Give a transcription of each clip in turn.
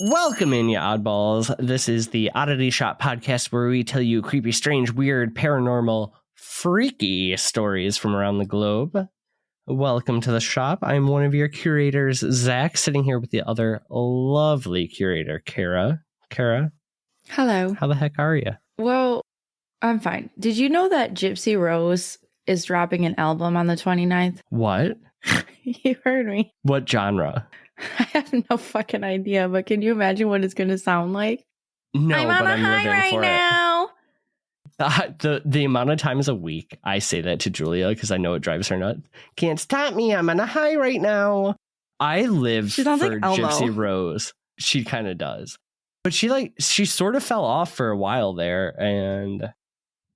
Welcome in, you oddballs. This is the Oddity Shop Podcast, where we tell you creepy, strange, weird, paranormal, freaky stories from around the globe. Welcome to the shop. I'm one of your curators, Zach, sitting here with the other lovely curator, Kara. Kara? Hello. How the heck are you? Well, I'm fine. Did you know that Gypsy Rose is dropping an album on the 29th? What? You heard me. What genre? I have no fucking idea, but can you imagine what it's going to sound like? No, I'm on but a I'm high living right for now. The amount of times a week I say that to Julia because I know it drives her nuts. Can't stop me. I'm on a high right now. I live She sounds for like Elmo. Gypsy Rose. She kind of does. But she sort of fell off for a while there, and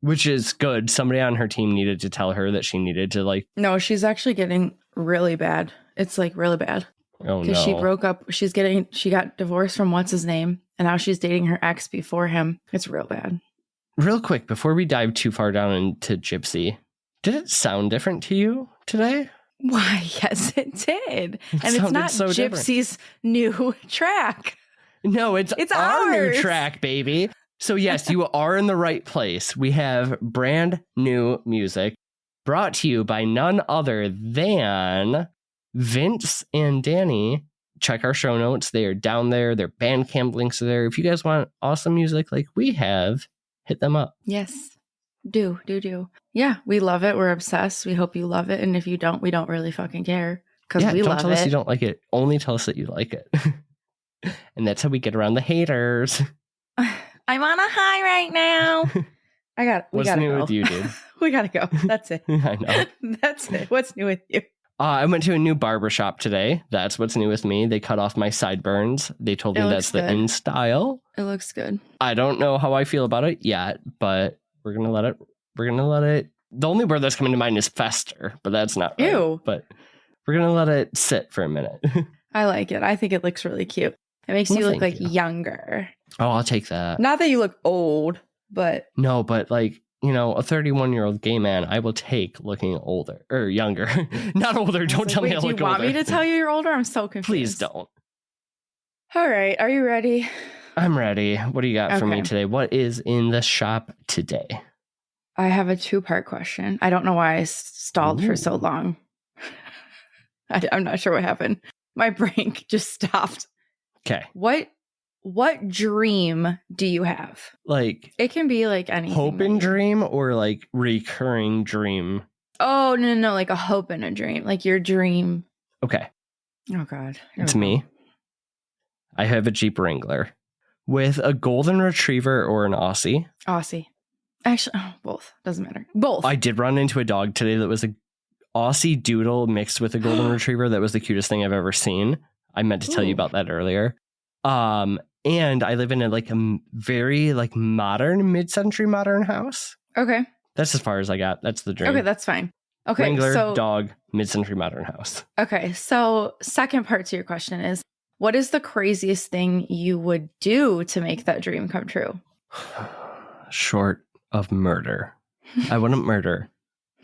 which is good. Somebody on her team needed to tell her that she needed to No, she's actually getting really bad. It's like really bad. Oh no. Because she broke up. She got divorced from what's his name, and now she's dating her ex before him. It's real bad. Real quick, before we dive too far down into Gypsy, did it sound different to you today? Why, yes, it did. And it's not so Gypsy's new track. No, it's our ours. new track, baby. So yes, you are in the right place. We have brand new music brought to you by none other than Vince and Danny. Check our show notes. They are down there. Their Bandcamp links are there. If you guys want awesome music like we have, hit them up. Yes. Do. Yeah, we love it. We're obsessed. We hope you love it. And if you don't, we don't really fucking care. Because we love it. Don't tell us you don't like it. Only tell us that you like it. And that's how we get around the haters. I'm on a high right now. What's new with you, dude? We gotta go. That's it. I know. That's it. What's new with you? I went to a new barbershop today. That's what's new with me. They cut off my sideburns. They told me that's the in style. It looks good. I don't know how I feel about it yet, but we're gonna let it. The only word that's coming to mind is fester, but that's not right. Ew. But we're gonna let it sit for a minute. I like it. I think it looks really cute. It makes you look like younger. Oh, I'll take that. Not that you look old, but no, but a 31-year-old gay man, I will take looking older or younger. Not older. Don't tell me I look older. Do you want me to tell you you're older? I'm so confused. Please don't. All right. Are you ready? I'm ready. What do you got for me today? What is in the shop today? I have a 2-part question. I don't know why I stalled for so long. I'm not sure what happened. My brain just stopped. Okay. What dream do you have? It can be anything. Hope and dream or recurring dream? Oh, no. Like a hope and a dream. Like your dream. Okay. Oh, God. It's me. I have a Jeep Wrangler with a golden retriever or an Aussie. Aussie. Actually, both. Doesn't matter. Both. I did run into a dog today that was a Aussie Doodle mixed with a golden retriever. That was the cutest thing I've ever seen. I meant to tell you about that earlier. And I live in a very modern, mid-century modern house. Okay. That's as far as I got. That's the dream. Okay, that's fine. Okay, Wrangler, dog, mid-century modern house. Okay, so second part to your question is, what is the craziest thing you would do to make that dream come true? Short of murder. I wouldn't murder.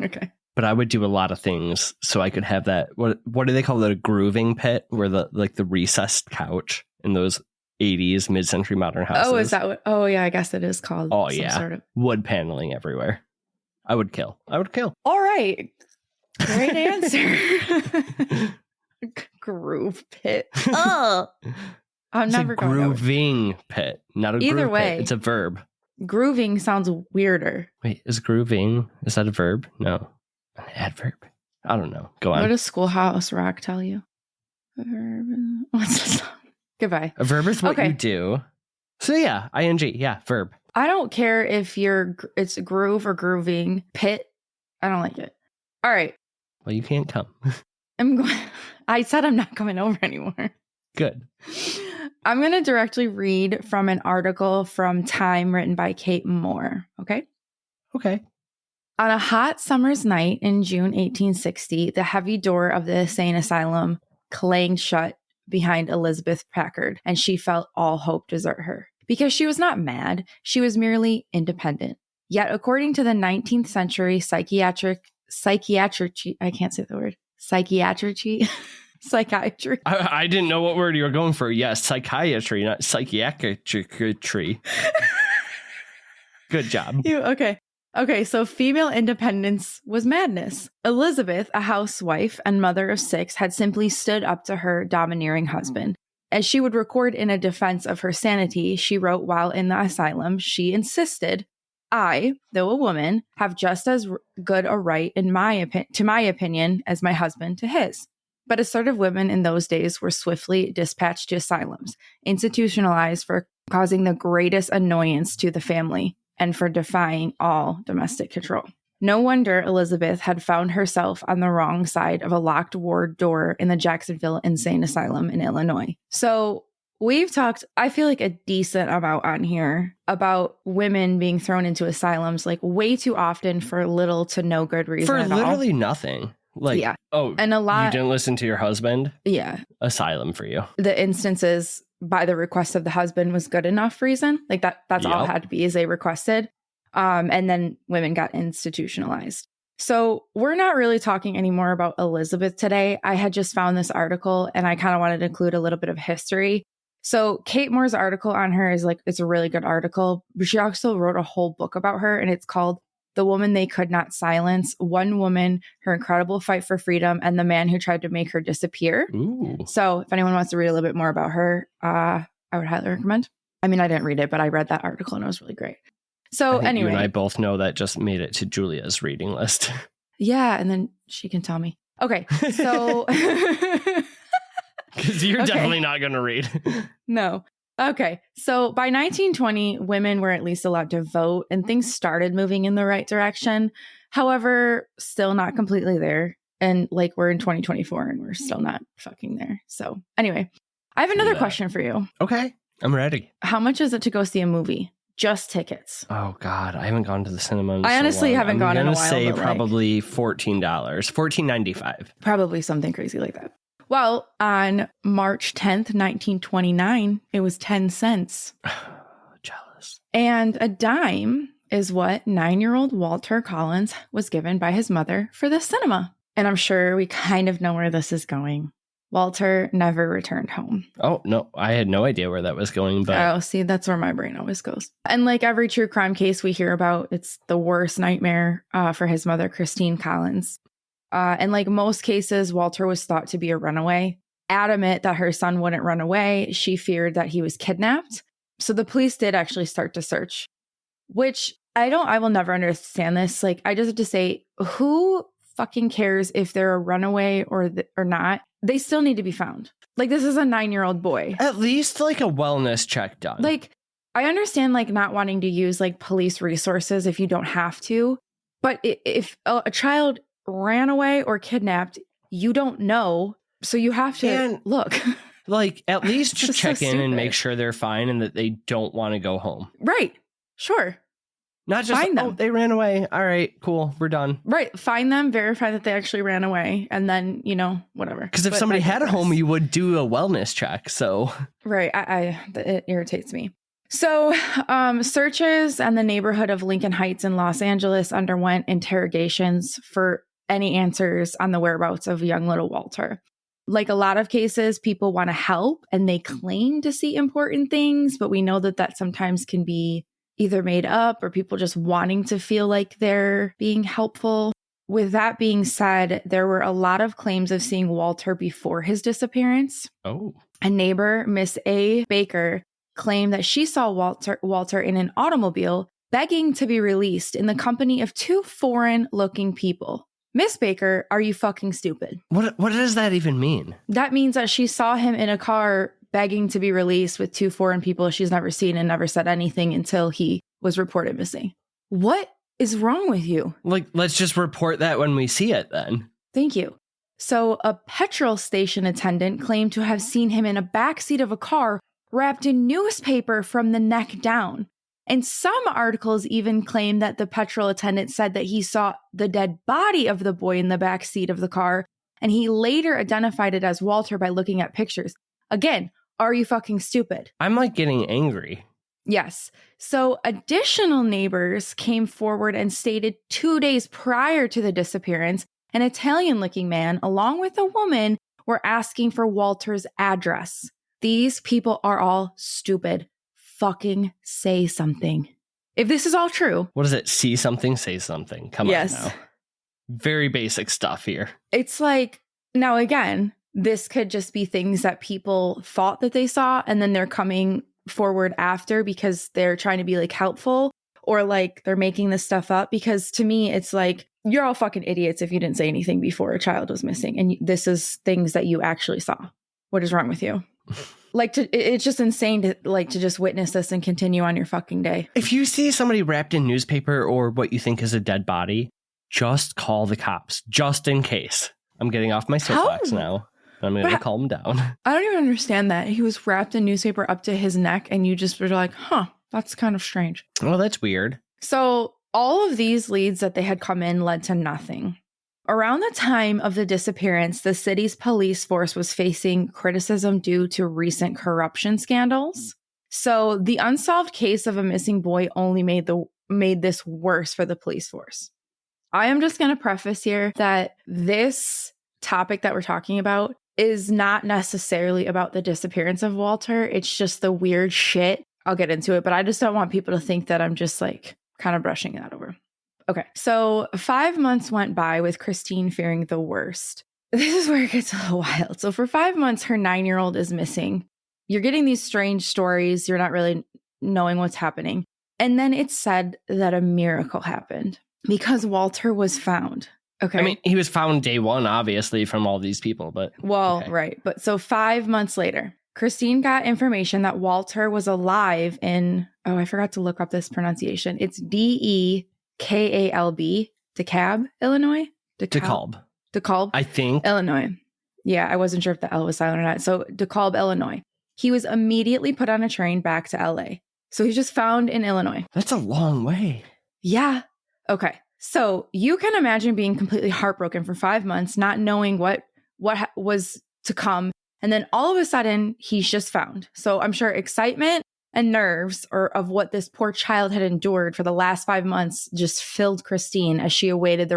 Okay. But I would do a lot of things so I could have that. What do they call it? A grooving pit, where the recessed couch in those 80s mid-century modern houses. Oh, is that what? Oh, yeah. I guess it is called. Oh, yeah. Sort of wood paneling everywhere. I would kill. All right. Great answer. Groove pit. Oh, I'm never going. Grooving pit, not a either groove way. Pit. It's a verb. Grooving sounds weirder. Wait, is grooving? Is that a verb? No. An adverb? I don't know. Go on. What does Schoolhouse Rock tell you? What's the song? Goodbye. A verb is what you do. So yeah, ing. Yeah, verb. I don't care if it's groove or grooving. Pit. I don't like it. All right. Well, you can't come. I said I'm not coming over anymore. Good. I'm going to directly read from an article from Time written by Kate Moore. Okay? Okay. On a hot summer's night in June 1860, the heavy door of the insane asylum clanged shut behind Elizabeth Packard, and she felt all hope desert her. Because she was not mad, she was merely independent. Yet, according to the 19th century psychiatric, I can't say the word, psychiatry, Psychiatry. I didn't know what word you were going for. Yes, psychiatry, not psychiatry. Good job. Okay, so female independence was madness. Elizabeth, a housewife and mother of 6, had simply stood up to her domineering husband. As she would record in a defense of her sanity, she wrote while in the asylum, she insisted, I, though a woman, have just as good a right to my opinion as my husband to his. But assertive women in those days were swiftly dispatched to asylums, institutionalized for causing the greatest annoyance to the family and for defying all domestic control. No wonder Elizabeth had found herself on the wrong side of a locked ward door in the Jacksonville Insane Asylum in Illinois. So we've talked, I feel like, a decent amount on here about women being thrown into asylums, like way too often for little to no good reason For at literally all. nothing. Like, Yeah. oh, and a lot, you didn't listen to your husband? Yeah. Asylum for you. The instances by the request of the husband was good enough reason. Like that's all it had to be, is they requested. And then women got institutionalized. So we're not really talking anymore about Elizabeth today. I had just found this article and I kind of wanted to include a little bit of history. So Kate Moore's article on her is like, it's a really good article, but she also wrote a whole book about her, and it's called The Woman They Could Not Silence, One Woman, Her Incredible Fight for Freedom, and the Man Who Tried to Make Her Disappear. Ooh. So if anyone wants to read a little bit more about her, I would highly recommend. I mean, I didn't read it, but I read that article and it was really great. So anyway. You and I both know that just made it to Julia's reading list. Yeah, and then she can tell me. Okay, so... Because you're definitely not going to read. No. Okay, so by 1920, women were at least allowed to vote and things started moving in the right direction. However, still not completely there. And like, we're in 2024 and we're still not fucking there. So anyway, I have another question for you. Okay, I'm ready. How much is it to go see a movie? Just tickets. Oh God, I haven't gone to the cinema. I honestly haven't gone in a while. I'm going to say probably $14, $14.95. Probably something crazy like that. Well, on March 10th, 1929, it was 10 cents. Jealous. And a dime is what 9-year-old Walter Collins was given by his mother for the cinema. And I'm sure we kind of know where this is going. Walter never returned home. Oh, no, I had no idea where that was going. But oh, see, that's where my brain always goes. And like every true crime case we hear about, it's the worst nightmare for his mother, Christine Collins. And like most cases, Walter was thought to be a runaway. Adamant that her son wouldn't run away, she feared that he was kidnapped. So the police did actually start to search, which I will never understand this. Like, I just have to say, who fucking cares if they're a runaway or not? They still need to be found. Like, this is a 9-year-old boy. At least like a wellness check done. Like, I understand like not wanting to use like police resources if you don't have to. But if a child ran away or kidnapped, you don't know. So you have to look. Like, at least just check in and make sure they're fine and that they don't want to go home. Right. Sure. Not just, find them. Oh, they ran away. All right, cool. We're done. Right. Find them, verify that they actually ran away, and then, whatever. Because if somebody had a home, you would do a wellness check. So. Right. It irritates me. So searches and the neighborhood of Lincoln Heights in Los Angeles underwent interrogations for any answers on the whereabouts of young little Walter. Like a lot of cases, people want to help and they claim to see important things, but we know that sometimes can be either made up or people just wanting to feel like they're being helpful. With that being said, there were a lot of claims of seeing Walter before his disappearance. Oh. A neighbor, Miss A. Baker, claimed that she saw Walter in an automobile begging to be released in the company of 2 foreign-looking people. Miss Baker, are you fucking stupid? What does that even mean? That means that she saw him in a car begging to be released with 2 foreign people she's never seen and never said anything until he was reported missing. What is wrong with you? Like, let's just report that when we see it then. Thank you. So a petrol station attendant claimed to have seen him in a backseat of a car wrapped in newspaper from the neck down. And some articles even claim that the petrol attendant said that he saw the dead body of the boy in the back seat of the car, and he later identified it as Walter by looking at pictures. Again, are you fucking stupid? I'm like getting angry. Yes. So additional neighbors came forward and stated 2 days prior to the disappearance, an Italian-looking man, along with a woman, were asking for Walter's address. These people are all stupid. Fucking say something. If this is all true. What is it? See something, say something. Come on now. Very basic stuff here. It's like, now again, this could just be things that people thought that they saw and then they're coming forward after because they're trying to be like helpful, or like they're making this stuff up. Because to me, it's like, you're all fucking idiots if you didn't say anything before a child was missing. And this is things that you actually saw. What is wrong with you? It's just insane to just witness this and continue on your fucking day. If you see somebody wrapped in newspaper or what you think is a dead body, just call the cops, just in case. I'm getting off my soapbox now. I'm going to calm down. I don't even understand that. He was wrapped in newspaper up to his neck and you just were like, that's kind of strange. Well, that's weird. So all of these leads that they had come in led to nothing. Around the time of the disappearance, the city's police force was facing criticism due to recent corruption scandals. So the unsolved case of a missing boy only made this worse for the police force. I am just going to preface here that this topic that we're talking about is not necessarily about the disappearance of Walter. It's just the weird shit. I'll get into it, but I just don't want people to think that I'm just like kind of brushing that over. Okay, so 5 months went by with Christine fearing the worst. This is where it gets a little wild. So for 5 months, her 9-year-old is missing. You're getting these strange stories. You're not really knowing what's happening. And then it's said that a miracle happened because Walter was found. Okay. I mean, he was found day one, obviously, from all these people, but... Well, okay. Right. But so 5 months later, Christine got information that Walter was alive in... Oh, I forgot to look up this pronunciation. It's DEKALB, DeKalb, Illinois? DeKalb. I think. Illinois. Yeah, I wasn't sure if the L was silent or not. So DeKalb, Illinois. He was immediately put on a train back to LA. So he's just found in Illinois. That's a long way. Yeah. Okay. So you can imagine being completely heartbroken for 5 months, not knowing what was to come. And then all of a sudden, he's just found. So I'm sure excitement and nerves of what this poor child had endured for the last 5 months just filled Christine as she awaited the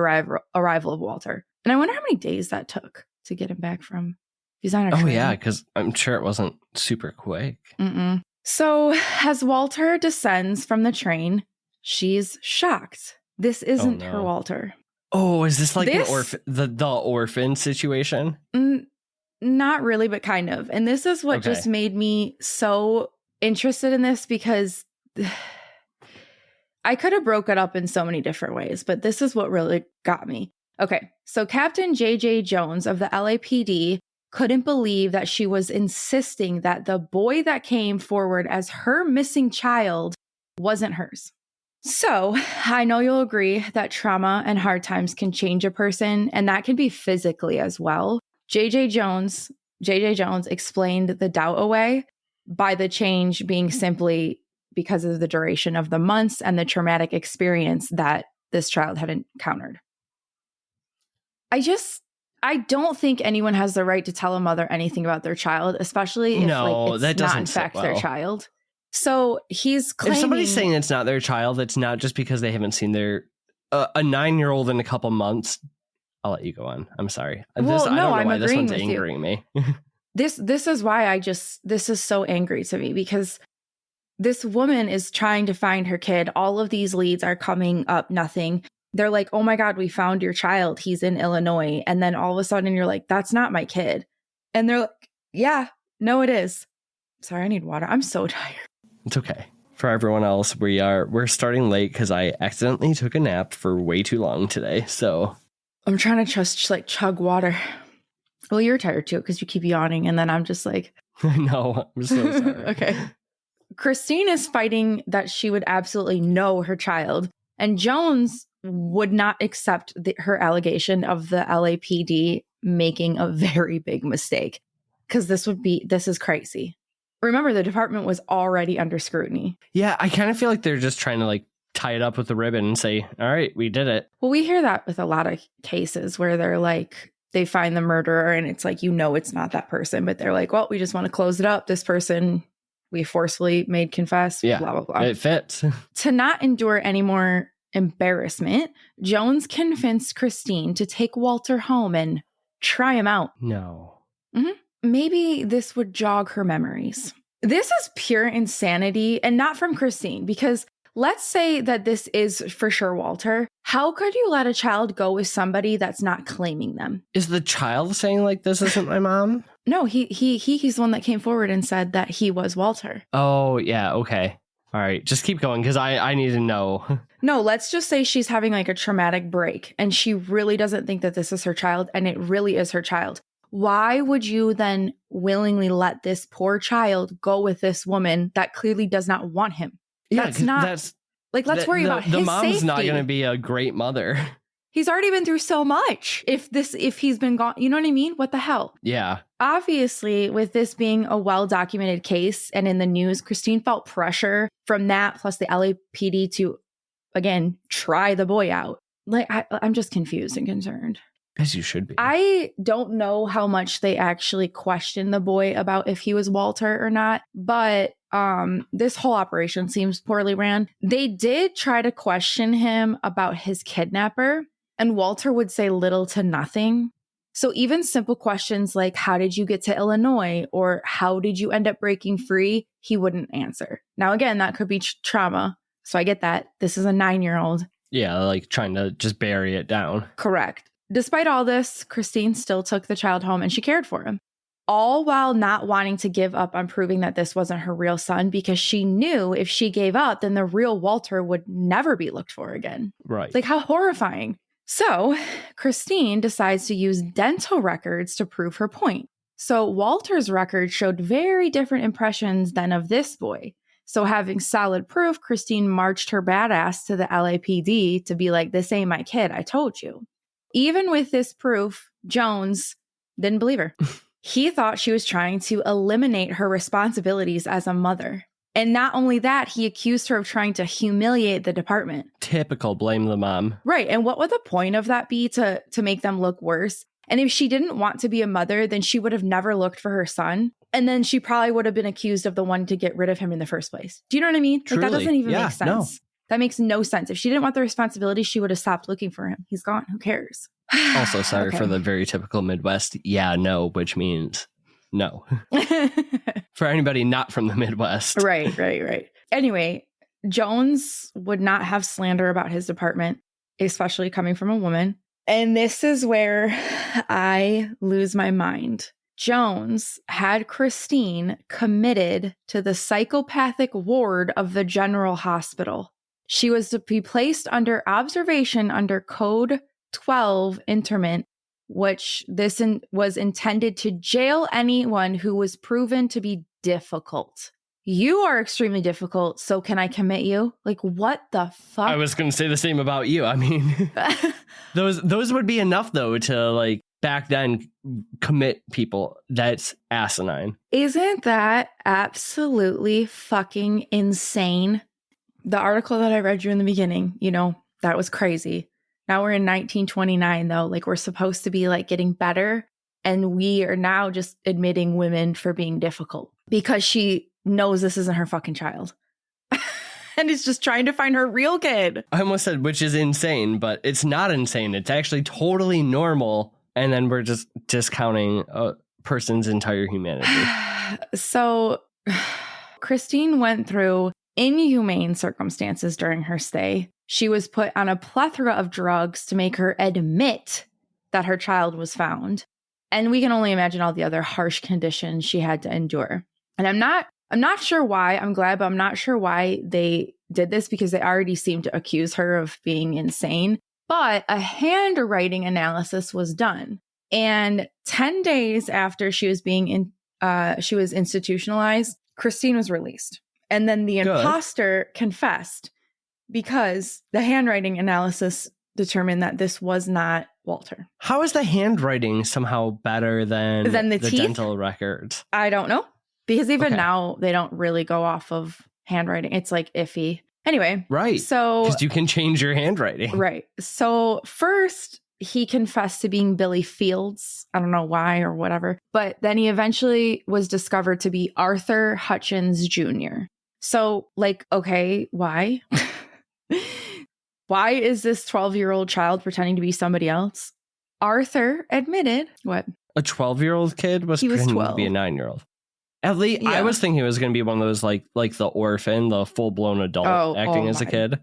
arrival of Walter. And I wonder how many days that took to get him back from... He's on a train. Oh, yeah, because I'm sure it wasn't super quick. Mm-mm. So as Walter descends from the train, she's shocked. This isn't her Walter. Oh, is this like the orphan situation? Not really, but kind of. And this is what just made me so interested in this, because I could have broke it up in so many different ways, but this is what really got me. Okay, so Captain J.J. Jones of the LAPD couldn't believe that she was insisting that the boy that came forward as her missing child wasn't hers. So I know you'll agree that trauma and hard times can change a person, and that can be physically as well. J.J. Jones explained the doubt away by the change being simply because of the duration of the months and the traumatic experience that this child had encountered. I don't think anyone has the right to tell a mother anything about their child, especially if it's not in fact their child. So he's claiming... If somebody's saying it's not their child, it's not just because they haven't seen their a 9-year-old in a couple months. I'll let you go on. I'm sorry. I don't know why this one's angering me. This is why this is so angry to me, because this woman is trying to find her kid. All of these leads are coming up, nothing. They're like, oh my God, we found your child. He's in Illinois. And then all of a sudden you're like, that's not my kid. And they're like, yeah, no, it is. Sorry, I need water. I'm so tired. It's okay. For everyone else, we're starting late because I accidentally took a nap for way too long today. So I'm trying to just like chug water. Well, you're tired too because you keep yawning, and then I'm just like, no, I'm so sorry. Okay. Christine is fighting that she would absolutely know her child, and Jones would not accept her allegation of the LAPD making a very big mistake, because this is crazy. Remember, the department was already under scrutiny. Yeah, I kind of feel like they're just trying to like tie it up with the ribbon and say, all right, we did it. Well, we hear that with a lot of cases where they're like, they find the murderer and it's like, it's not that person, but they're like, well, we just want to close it up. This person we forcefully made confess, blah, blah, blah. It fits. To not endure any more embarrassment, Jones convinced Christine to take Walter home and try him out. No. Maybe this would jog her memories. This is pure insanity, and not from Christine, because let's say that this is for sure Walter. How could you let a child go with somebody that's not claiming them? Is the child saying like, this isn't my mom? No, he's the one that came forward and said that he was Walter. Oh, yeah. Okay. All right. Just keep going because I need to know. No, let's just say she's having like a traumatic break and she really doesn't think that this is her child and it really is her child. Why would you then willingly let this poor child go with this woman that clearly does not want him? Yeah, let's worry about his safety. The mom's not going to be a great mother. He's already been through so much. If he's been gone, you know what I mean? What the hell? Yeah. Obviously, with this being a well-documented case and in the news, Christine felt pressure from that plus the LAPD to, again, try the boy out. Like, I'm just confused and concerned. As you should be. I don't know how much they actually questioned the boy about if he was Walter or not, but this whole operation seems poorly ran. They did try to question him about his kidnapper, and Walter would say little to nothing. So even simple questions like, how did you get to Illinois? Or how did you end up breaking free? He wouldn't answer. Now, again, that could be trauma. So I get that. This is a 9-year-old. Yeah, like trying to just bury it down. Correct. Despite all this, Christine still took the child home and she cared for him, all while not wanting to give up on proving that this wasn't her real son, because she knew if she gave up, then the real Walter would never be looked for again. Right. Like, how horrifying. So Christine decides to use dental records to prove her point. So Walter's record showed very different impressions than of this boy. So having solid proof, Christine marched her badass to the LAPD to be like, this ain't my kid, I told you. Even with this proof, Jones didn't believe her. He thought she was trying to eliminate her responsibilities as a mother. And not only that, he accused her of trying to humiliate the department. Typical blame the mom. Right. And what would the point of that be to make them look worse? And if she didn't want to be a mother, then she would have never looked for her son. And then she probably would have been accused of the one to get rid of him in the first place. Do you know what I mean? Truly. Like, that doesn't even make sense. No. That makes no sense. If she didn't want the responsibility, she would have stopped looking for him. He's gone. Who cares? Also, sorry Okay. for the very typical Midwest. Yeah, no, which means no. For anybody not from the Midwest. Right. Anyway, Jones would not have slander about his department, especially coming from a woman. And this is where I lose my mind. Jones had Christine committed to the psychopathic ward of the General Hospital. She was to be placed under observation under Code 12 interment, which was intended to jail anyone who was proven to be difficult. You are extremely difficult, so can I commit you? Like, what the fuck? I was going to say the same about you. I mean, those would be enough, though, to like back then commit people. That's asinine. Isn't that absolutely fucking insane? The article that I read you in the beginning, that was crazy. Now we're in 1929, though. Like, we're supposed to be like getting better. And we are now just admitting women for being difficult because she knows this isn't her fucking child. And is just trying to find her real kid. I almost said, which is insane, but it's not insane. It's actually totally normal. And then we're just discounting a person's entire humanity. So Christine went through inhumane circumstances during her stay. She was put on a plethora of drugs to make her admit that her child was found. And we can only imagine all the other harsh conditions she had to endure. And I'm not sure why. I'm glad, but I'm not sure why they did this, because they already seemed to accuse her of being insane. But a handwriting analysis was done. And 10 days after she was she was institutionalized, Christine was released. And then the imposter confessed, because the handwriting analysis determined that this was not Walter. How is the handwriting somehow better than the teeth? dental records? I don't know. Because even now, they don't really go off of handwriting. It's like iffy. Anyway. Right. So, because you can change your handwriting. Right. So first, he confessed to being Billy Fields. I don't know why or whatever. But then he eventually was discovered to be Arthur Hutchins Jr. So, like, okay, why? Why is this 12-year-old child pretending to be somebody else? Arthur admitted what? A 12-year-old kid was He was pretending 12. to be a 9-year-old. At least Yeah. I was thinking it was going to be one of those like the orphan, the full-blown adult acting as a kid.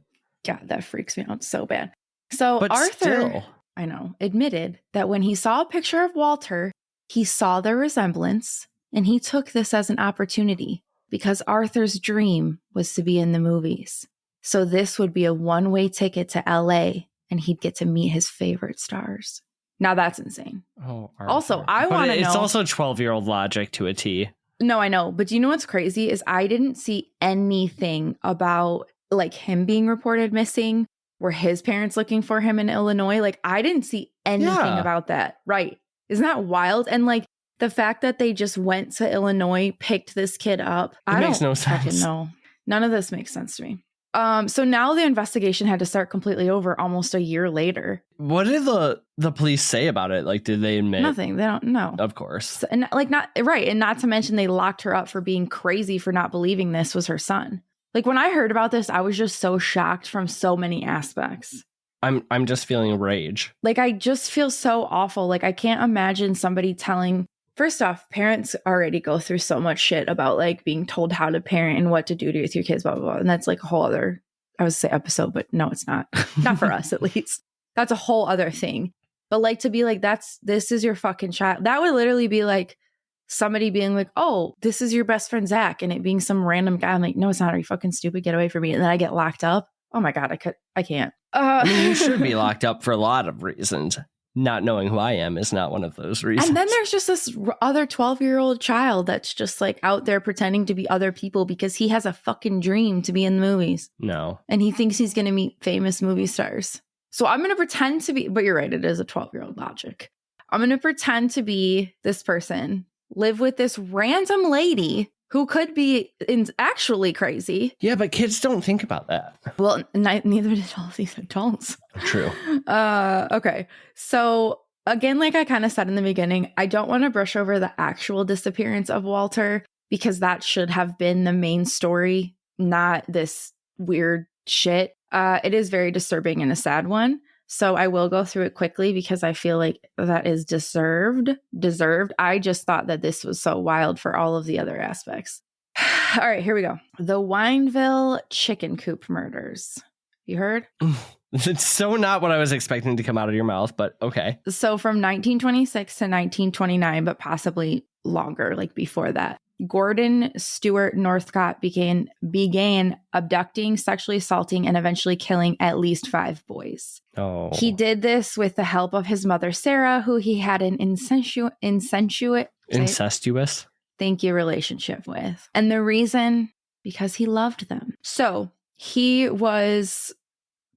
God, that freaks me out so bad. So But Arthur, still. I know, admitted that when he saw a picture of Walter, he saw their resemblance, and he took this as an opportunity because Arthur's dream was to be in the movies. So this would be a one-way ticket to LA, and he'd get to meet his favorite stars. Now that's insane. Oh, Arthur. Also, I want to know. It's also 12-year-old logic to a T. No, I know. But do you know what's crazy is I didn't see anything about like him being reported missing. Were his parents looking for him in Illinois? Like, I didn't see anything about that. Right. Isn't that wild? And like the fact that they just went to Illinois, picked this kid up. It makes no sense. No, none of this makes sense to me. So now the investigation had to start completely over almost a year later. What did the police say about it? Like, did they admit? Nothing. They don't know. Of course. So, and like not right. And not to mention they locked her up for being crazy for not believing this was her son. Like when I heard about this, I was just so shocked from so many aspects. I'm just feeling rage. Like I just feel so awful. Like I can't imagine somebody telling. First off, parents already go through so much shit about like being told how to parent and what to do with your kids, blah, blah, blah. And that's like a whole other, I would say episode, but no, it's not. Not for us, at least. That's a whole other thing. But like to be like, this is your fucking child. That would literally be like somebody being like, oh, this is your best friend, Zach. And it being some random guy. I'm like, no, it's not. Are you fucking stupid? Get away from me. And then I get locked up. Oh my God, I can't. I mean, you should be locked up for a lot of reasons. Not knowing who I am is not one of those reasons. And then there's just this other 12-year-old child that's just like out there pretending to be other people because he has a fucking dream to be in the movies. No. And he thinks he's going to meet famous movie stars. So I'm going to pretend to be, but you're right, it is a 12-year-old logic. I'm going to pretend to be this person, live with this random lady who could be actually crazy. Yeah, but kids don't think about that. Well, neither did all these adults. True. Okay. So again, like I kind of said in the beginning, I don't want to brush over the actual disappearance of Walter because that should have been the main story, not this weird shit. It is very disturbing and a sad one. So I will go through it quickly because I feel like that is deserved. I just thought that this was so wild for all of the other aspects. All right, here we go. The Wineville chicken coop murders. You heard? It's so not what I was expecting to come out of your mouth, but okay. So from 1926 to 1929, but possibly longer, like before that. Gordon Stewart Northcott began abducting, sexually assaulting, and eventually killing at least 5 boys. Oh. He did this with the help of his mother, Sarah, who he had an incestuous thank you relationship with. And the reason, because he loved them. So he was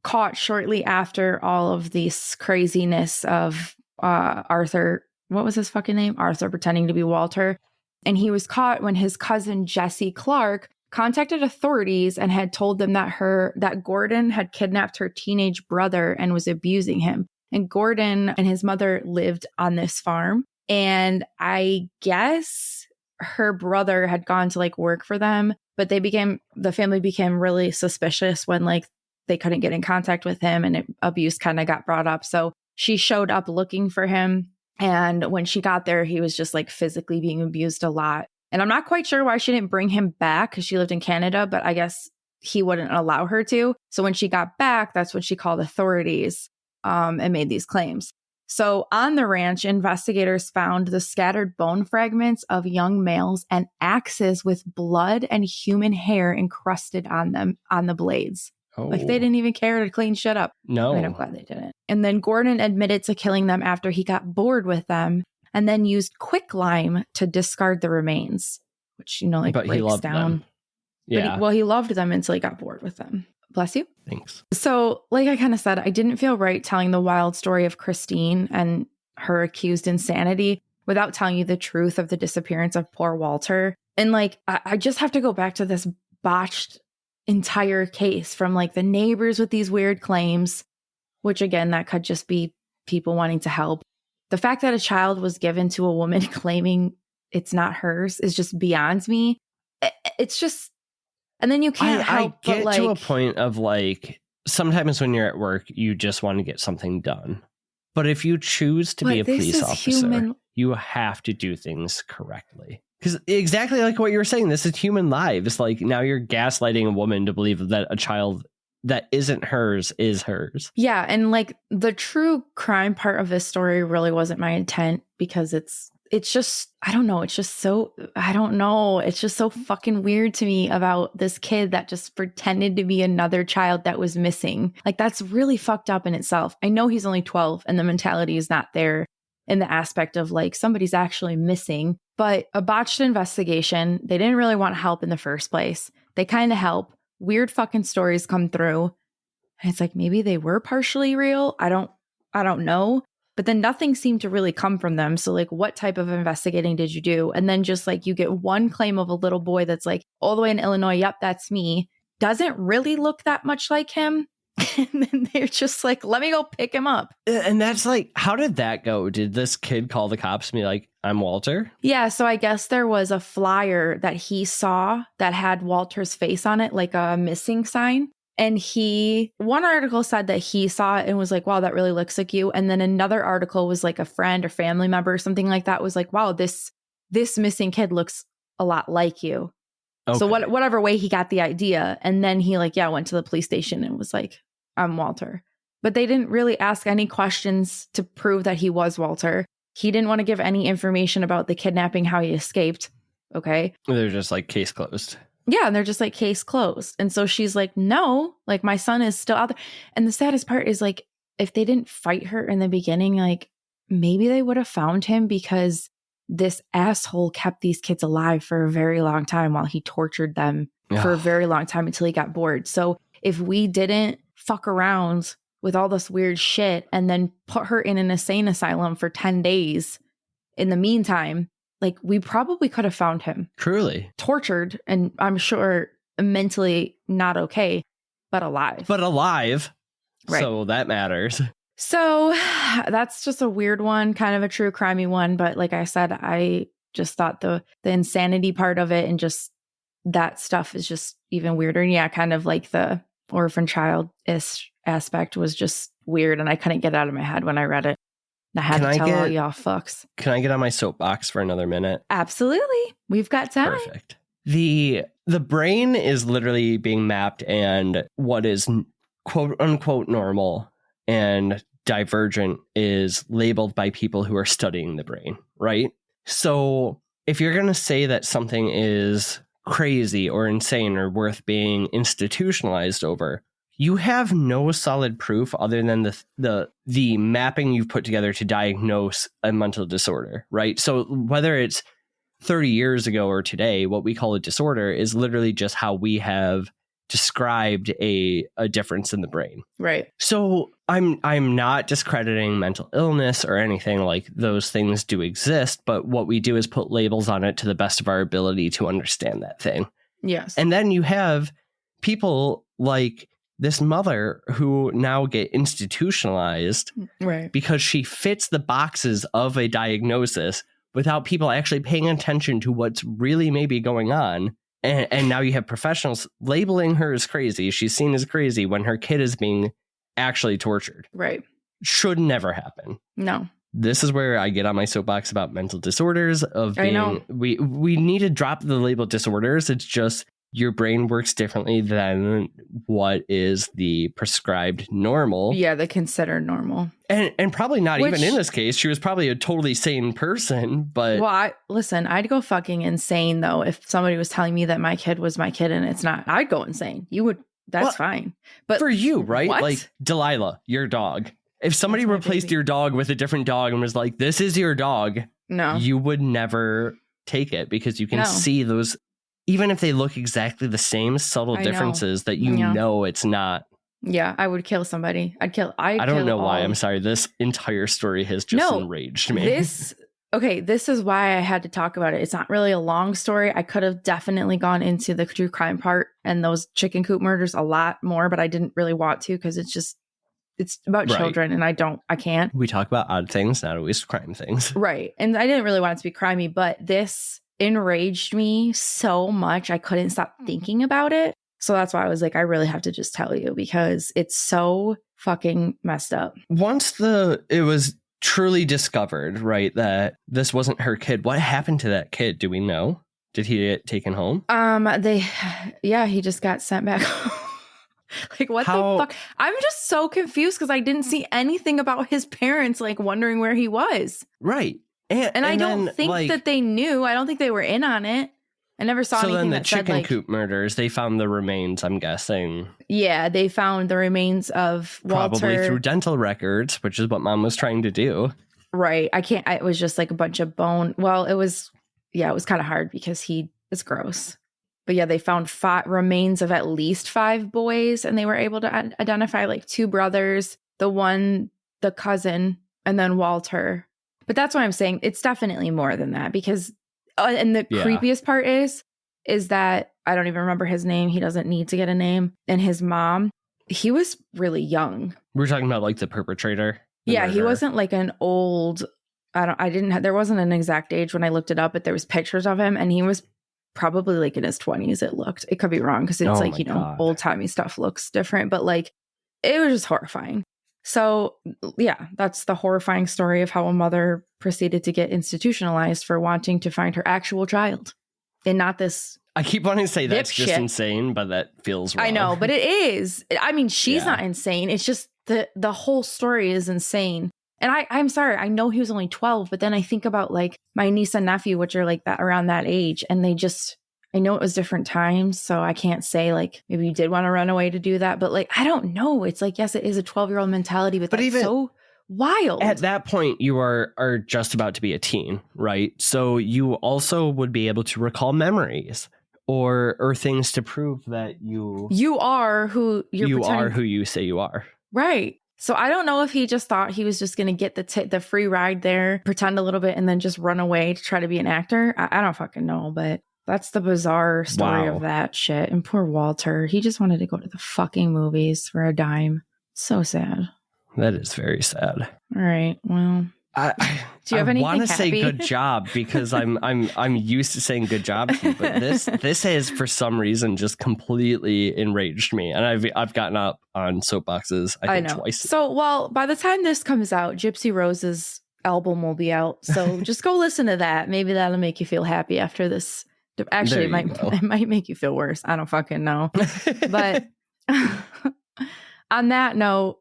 caught shortly after all of this craziness of Arthur. What was his fucking name? Arthur pretending to be Walter. And he was caught when his cousin Jessie Clark contacted authorities and had told them that Gordon had kidnapped her teenage brother and was abusing him. And Gordon and his mother lived on this farm. And I guess her brother had gone to like work for them, but the family became really suspicious when like they couldn't get in contact with him and abuse kind of got brought up. So she showed up looking for him. And when she got there, he was just like physically being abused a lot. And I'm not quite sure why she didn't bring him back because she lived in Canada, but I guess he wouldn't allow her to. So when she got back, that's when she called authorities and made these claims. So on the ranch, investigators found the scattered bone fragments of young males and axes with blood and human hair encrusted on them on the blades. Oh. Like they didn't even care to clean shit up. No. I mean, I'm glad they didn't. And then Gordon admitted to killing them after he got bored with them and then used quicklime to discard the remains, which, like but breaks he loved down. Them. Yeah. But he loved them until he got bored with them. Bless you. Thanks. So like I kind of said, I didn't feel right telling the wild story of Christine and her accused insanity without telling you the truth of the disappearance of poor Walter. And like, I just have to go back to this botched entire case from like the neighbors with these weird claims, which again, that could just be people wanting to help. The fact that a child was given to a woman claiming it's not hers is just beyond me. It's just, and then you can't help I get but to a point of like, sometimes when you're at work, you just want to get something done. But if you choose to be a police officer, you have to do things correctly. Because exactly like what you were saying, this is human lives. Like now you're gaslighting a woman to believe that a child that isn't hers is hers. Yeah. And like the true crime part of this story really wasn't my intent, because it's just, I don't know. It's just so, I don't know. It's just so fucking weird to me about this kid that just pretended to be another child that was missing. Like that's really fucked up in itself. I know he's only 12 and the mentality is not there in the aspect of like somebody's actually missing, but a botched investigation. They didn't really want help in the first place. They kind of help. Weird fucking stories come through. And it's like, maybe they were partially real. I don't know. But then nothing seemed to really come from them. So like, what type of investigating did you do? And then just like, you get one claim of a little boy that's like all the way in Illinois. Yep, that's me. Doesn't really look that much like him. And then they're just like, let me go pick him up. And that's like, how did that go? Did this kid call the cops and be like, I'm Walter? Yeah. So I guess there was a flyer that he saw that had Walter's face on it, like a missing sign. And one article said that he saw it and was like, wow, that really looks like you. And then another article was like a friend or family member or something like that was like, wow, this missing kid looks a lot like you. Okay. So whatever way he got the idea. And then he went to the police station and was like, I'm Walter. But they didn't really ask any questions to prove that he was Walter. He didn't want to give any information about the kidnapping, how he escaped. Okay. They're just like, case closed. Yeah. And they're just like, case closed. And so she's like, no, like my son is still out there. And the saddest part is like, if they didn't fight her in the beginning, like maybe they would have found him, because this asshole kept these kids alive for a very long time while he tortured them for a very long time until he got bored. So if we didn't fuck around with all this weird shit and then put her in an insane asylum for 10 days in the meantime, like we probably could have found him. Truly. Tortured, and I'm sure mentally not okay, but alive. Right. So that matters. So that's just a weird one, kind of a true crimey one. But like I said, I just thought the insanity part of it and just that stuff is just even weirder. And yeah, kind of like the orphan child-ish aspect was just weird. And I couldn't get it out of my head when I read it. And I had to tell all y'all fucks. Can I get on my soapbox for another minute? Absolutely. We've got time. Perfect. The brain is literally being mapped, and what is quote unquote normal and divergent is labeled by people who are studying the brain, right? So if you're going to say that something is crazy or insane or worth being institutionalized over, you have no solid proof other than the mapping you've put together to diagnose a mental disorder, right? So whether it's 30 years ago or today, what we call a disorder is literally just how we have described a difference in the brain. Right. So I'm not discrediting mental illness or anything. Like those things do exist, but what we do is put labels on it to the best of our ability to understand that thing. Yes. And then you have people like this mother who now get institutionalized, right, because she fits the boxes of a diagnosis without people actually paying attention to what's really maybe going on. And now you have professionals labeling her as crazy. She's seen as crazy when her kid is being actually tortured. Right. Should never happen. No. This is where I get on my soapbox about mental disorders of being, I know. We need to drop the label disorders. It's just your brain works differently than what is the prescribed normal. Yeah, the considered normal. And probably not even in this case. She was probably a totally sane person, but... Well, I'd go fucking insane, though, if somebody was telling me that my kid was my kid and it's not. I'd go insane. You would... That's fine. But for you, right? What? Like, Delilah, your dog. If somebody replaced your dog with a different dog and was like, this is your dog, no, you would never take it because you can see those... Even if they look exactly the same, subtle differences that you know it's not. Yeah, I would kill somebody. I don't know why. I'm sorry. This entire story has just enraged me. This is why I had to talk about it. It's not really a long story. I could have definitely gone into the true crime part and those chicken coop murders a lot more, but I didn't really want to because it's about children and I can't. We talk about odd things, not always crime things. Right. And I didn't really want it to be crimey, but this enraged me so much I couldn't stop thinking about it. So that's why I was like, I really have to just tell you because it's so fucking messed up. Once it was truly discovered, right, that this wasn't her kid, what happened to that kid? Do we know? Did he get taken home? He just got sent back home. Like, what the fuck? I'm just so confused because I didn't see anything about his parents, like, wondering where he was. Right. And I don't think that they knew. I don't think they were in on it. I never saw anything that said, like... So then the chicken coop murders, they found the remains, I'm guessing. Yeah, they found the remains of Walter. Probably through dental records, which is what Mom was trying to do. Right. It was just like a bunch of bone. Well, it was kind of hard because it's gross. But yeah, they found remains of at least 5 boys, and they were able to identify like 2 brothers, the cousin, and then Walter. But that's why I'm saying it's definitely more than that because, and the creepiest part is that I don't even remember his name. He doesn't need to get a name. And his mom, he was really young. We're talking about like the perpetrator. Yeah, he wasn't like an old, there wasn't an exact age when I looked it up, but there was pictures of him and he was probably like in his 20s. It could be wrong because it's old timey stuff looks different, but like it was just horrifying. So yeah, that's the horrifying story of how a mother proceeded to get institutionalized for wanting to find her actual child and not this. I keep wanting to say that's just insane, but that feels wrong. I know, but it is. I mean, she's not insane. It's just the whole story is insane. And I'm sorry, I know he was only 12, but then I think about like my niece and nephew, which are like that around that age. And I know it was different times. So I can't say like, maybe you did want to run away to do that. But like, I don't know. It's like, yes, it is a 12-year-old mentality, but that's even so wild. At that point, you are just about to be a teen, right? So you also would be able to recall memories or things to prove that you are who who you say you are. Right. So I don't know if he just thought he was just going to get the free ride there, pretend a little bit, and then just run away to try to be an actor. I don't fucking know, but that's the bizarre story of that shit. And poor Walter, he just wanted to go to the fucking movies for a dime. So sad. That is very sad. All right. Well, do you have anything? I want to say good job because I'm used to saying good job, but this has for some reason just completely enraged me, and I've gotten up on soapboxes I think twice. So by the time this comes out, Gypsy Rose's album will be out, so just go listen to that. Maybe that'll make you feel happy after this. Actually, it might make you feel worse. I don't fucking know. But on that note,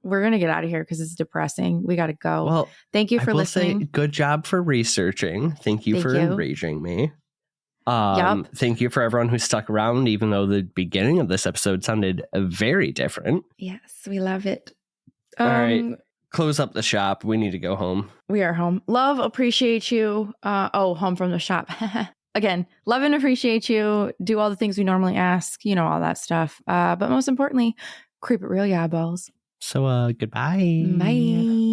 we're going to get out of here because it's depressing. We got to go. Well, thank you for listening. Say, good job for researching. Thank you for enraging me. Thank you for everyone who stuck around, even though the beginning of this episode sounded very different. Yes, we love it. All right. Close up the shop. We need to go home. We are home. Love, appreciate you. Home from the shop. Again, love and appreciate you. Do all the things we normally ask. All that stuff. But most importantly, creep it real, yeah, balls. So, goodbye. Bye.